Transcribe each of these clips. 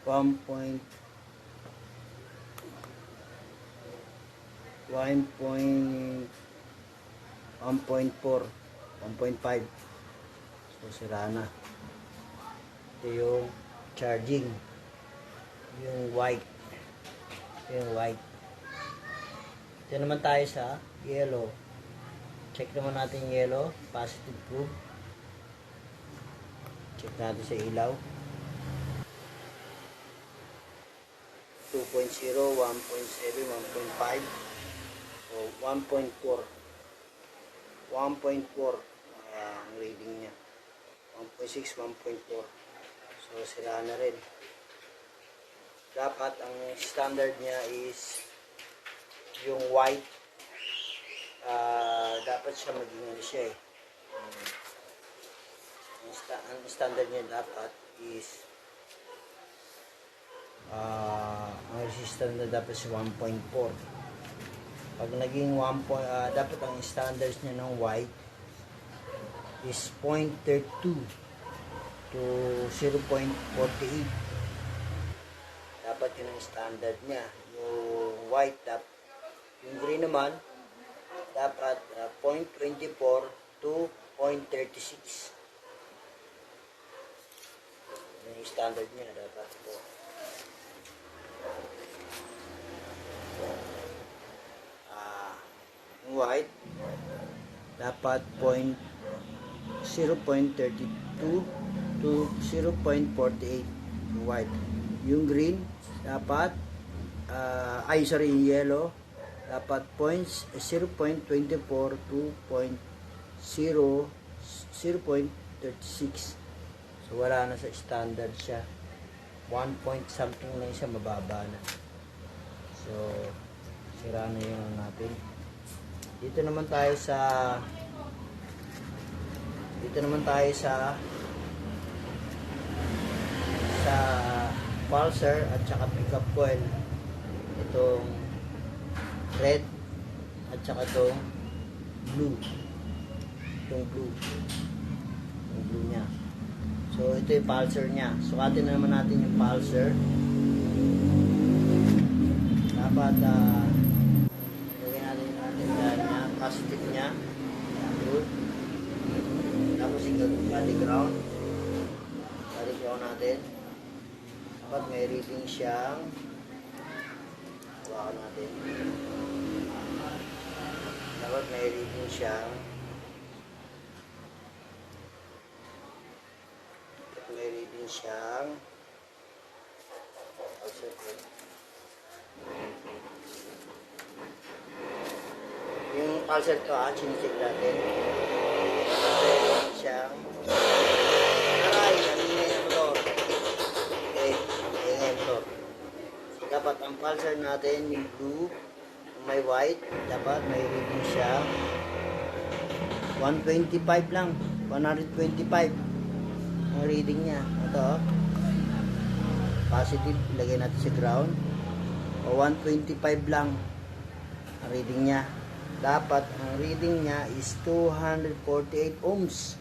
1.4, 1.5. So sira na. Ito yung charging, yung white. Ito naman tayo sa yellow. Check naman natin yellow, positive probe. Check natin sa ilaw. 2.0, 1.7, 1.5, o 1.4. 1.4 ang reading niya. 1.6, 1.4. So sira na rin. Dapat ang standard niya is yung white. Dapat siya maging ano siya eh. Ang standard niya dapat is ang resistance na dapat is 1.4. Pag naging 1. Dapat ang standards niya ng white is 0.32 to 0.48. Dapat yun ang standard niya. Yung white, yung green naman dapat 0.24 to 0.36. Yung standard niya dapat ito. Yung white dapat 0.32 to 0.48 yung white. Yung green dapat yung yellow dapat 0.24 to 0.36. So wala na sa standard siya. 1 point something na siya, mababa na. So sira na yun natin. Dito naman tayo sa pulsar at saka pickup coil. Itong red at saka itong blue. Yung blue niya. So ito yung pulsar niya. Sukatin na naman natin yung pulsar. Dapat positive niya. Good. Tapos yung body ground natin. Dapat may reading siyang hawakan natin. Dapat may reading siyang yung pulsar to chinicheck natin. Siyang dapat ang pulsar natin yung blue, may white, dapat may reading siya 125 lang, 125 ang reading niya. Ito positive, ilagay natin sa ground, o 125 lang ang reading niya. Dapat ang reading niya is 248 ohms.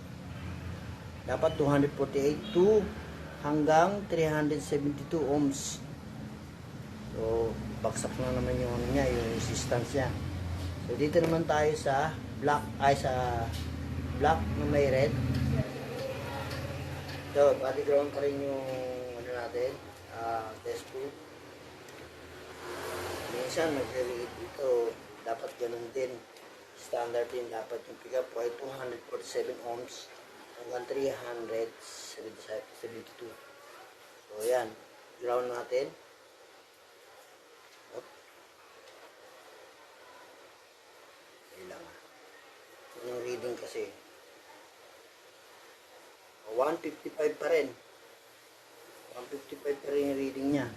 Dapat 248 to hanggang 372 ohms. So baksak na naman yung ano niya, yung resistance niya. So dito naman tayo sa black na may red. So body ground pa rin yung ano natin, test probe. Minsan nag-read dito, dapat ganun din. Standard din dapat yung pickup ay 247 ohms hanggang 372. So yan, ground natin. Yung reading kasi 155 pa rin. 155 pa rin yung reading niya.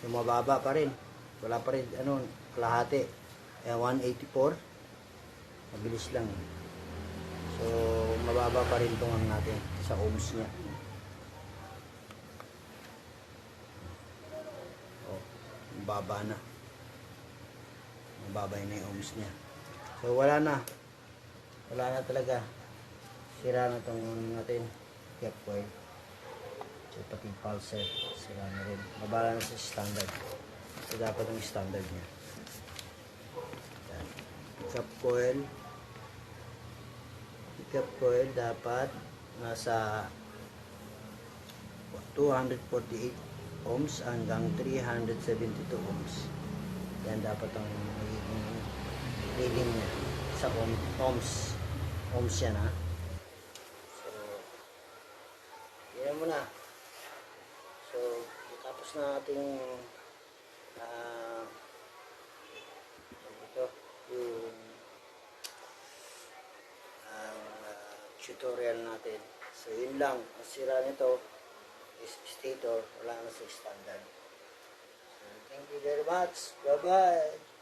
So mababa pa rin. Wala pa rin kalahati. Kaya 184. Mabilis lang. So mababa pa rin itong natin sa ohms niya. Mababa na. Mababa na yung ohms niya. So wala na talaga, sira na itong natin, cap coil, so pati pulsar. sira na rin. Mabala na sa standard. So, dapat ang standard niya. Yan. Pickup coil. Pickup coil dapat nasa 248 ohms hanggang 372 ohms. Yan dapat ang reading niya sa ohms. Ohms yan, ha. So, yan muna. So, tapos na ating ito, yung tutorial natin. So, yun lang. Ang sira nito is stator, wala na sa standard. So, thank you very much. Bye-bye.